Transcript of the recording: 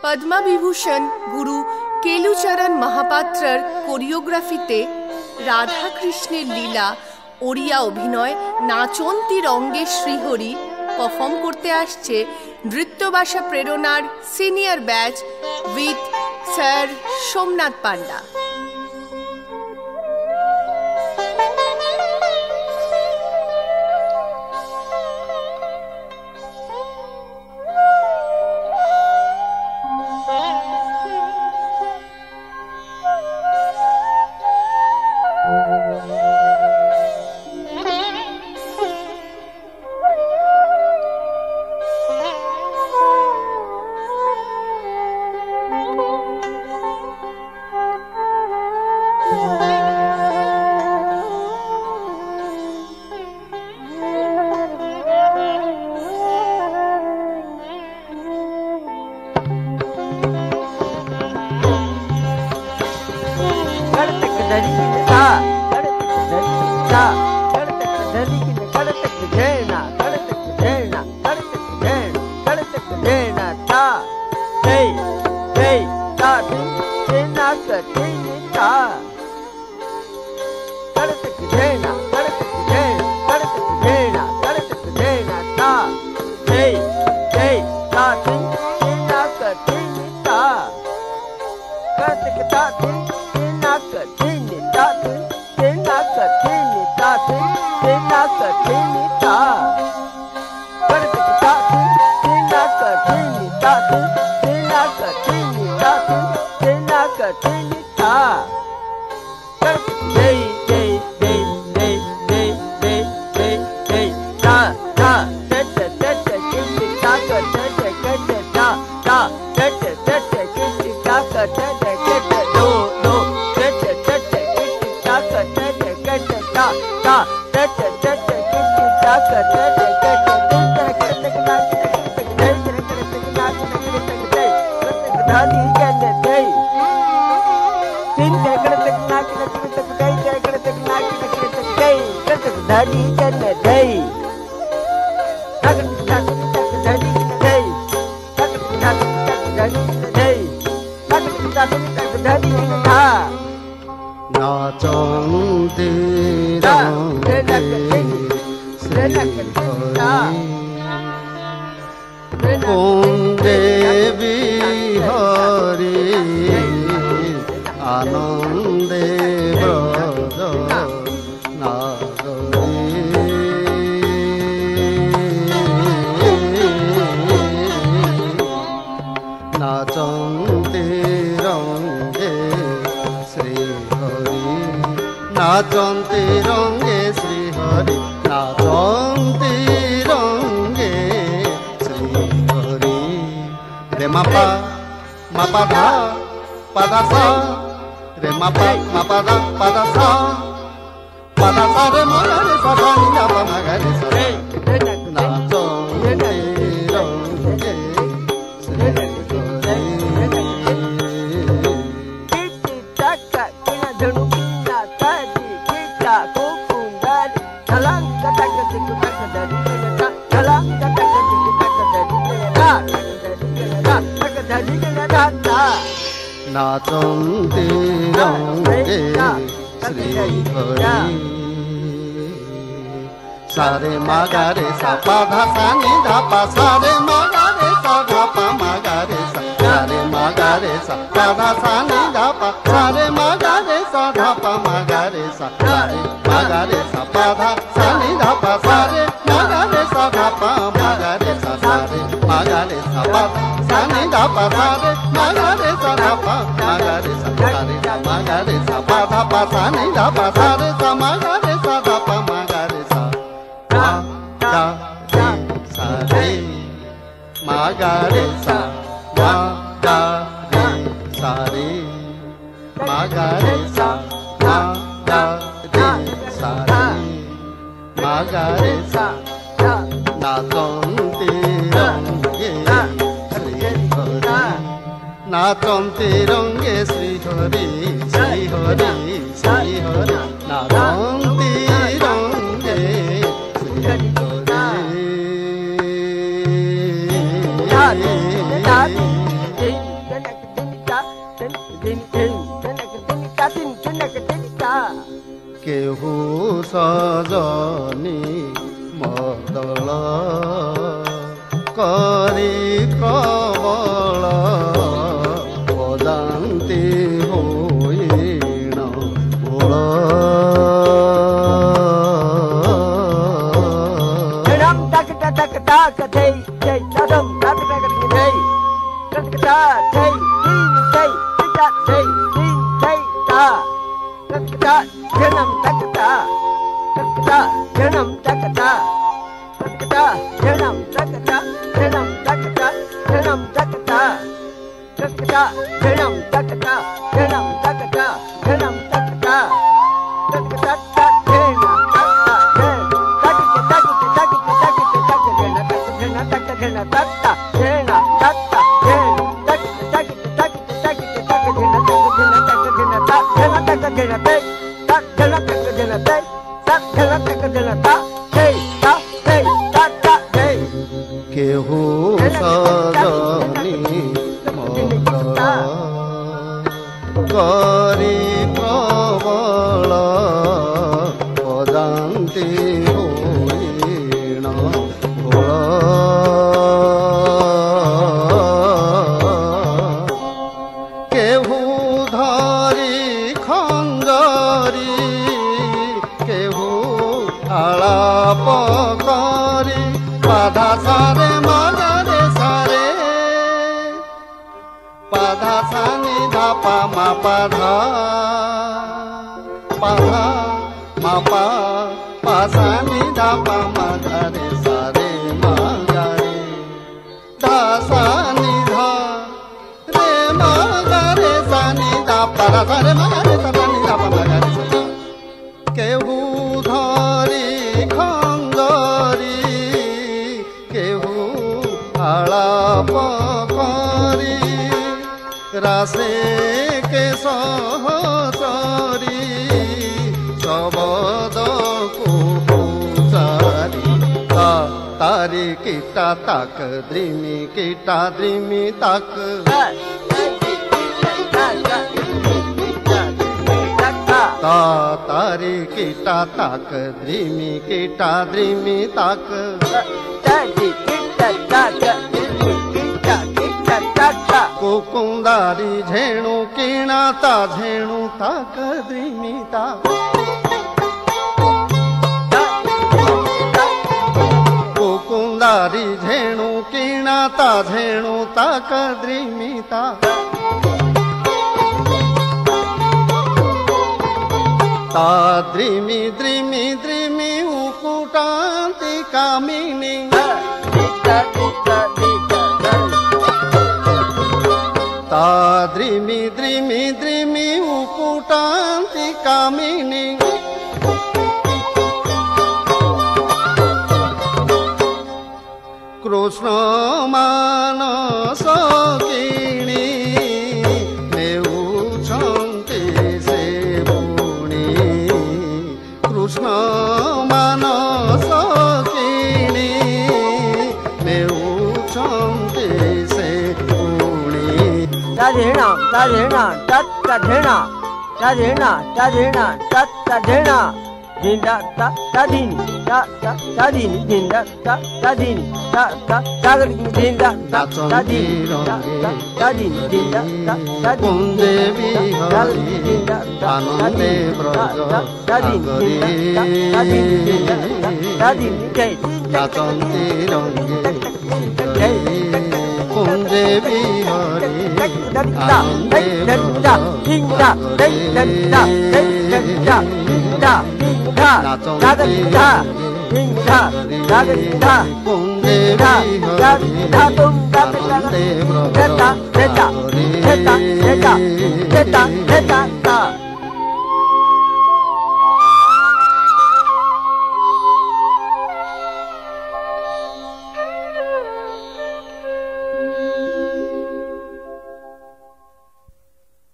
पद्मा विभूषण गुरु केलुचरण महापात्रार कोरियोग्राफीते राधा कृष्णेर लीला ओड़िया अभिनय नाचंती रंगे श्रीहरि परफर्म करते आसছে नृत्यभाषा प्रेरणार senior batch with sir Somnath Panda. सारे मागारे सा पा धा सा नि धा पा सारे मागारे सा धा पा मागारे सा सारे मागारे सा पा धा सा नि धा पा सारे मागारे सा धा पा मागारे सा सारे मागारे सा पा धा सा नि धा पा सारे मागारे सा धा पा मागारे सा सारे मागारे सा पा सा नि धा पा सारे मागारे सा धा पा मागारे सा सारे मागारे सा पा धा पा सा नि धा पा सारे सा मागारे सा धा पा मागारे सा गा रे सा रे मा गा रे सा गा रे सा रे मा गा रे सा गा रे सा रे मा गा रे सा नाचंती रंगे श्रीहरि नाचंती रंगे श्रीहरि श्रीहरि श्रीहरि नाचंती रंगे श्रीहरि केहू सजनी मदल करी प्रबल बदान्ती होइन भोल केहू सजनी मदल करी प्रबल बदान्ती होइन भोल केहू धरी खंजरी केहू आलाप करी पाधा सारे मगरे सारे पाधा सानी धापा मापा धा पाधा मापा पासानी धापा मगरे सारे मगरे धा सानी धा रे मगरे सानी धापा सारे मगरे सानी धापा मगरे सारे केहू धरी खंजरी आलाप करी रासे के सहचरी शबद को पुजारी तारी कीटा ताक द्रिमी कीटा द्रिमी ताक तारी कीटा ताक द्रिमी कीटा द्रिमी ताक कुकुंदारी झेणु किणाता झेणु ताक द्रिमिता कुकुंदारी झेणु किणाता झेणु ताक द्रिमिता ता द्रिमी द्रिमी द्रिमी उकुटांती कामिनी ता द्रिमी द्रिमी द्रिमी उकुटांती कामिनी कृष्ण मानस किणी नेउछन्ति से पुणी कृष्ण मानस किणी नेउछन्ति से Tadhena, tadhena, tadhena, tadhena, tadhena, tadhena, dinda tadini, tadini, dinda tadini, tadini, dinda tadini, tadini, dinda kunde bihari anande braja tadini, tadini, nacanti range kunde bihari anande braja Teta,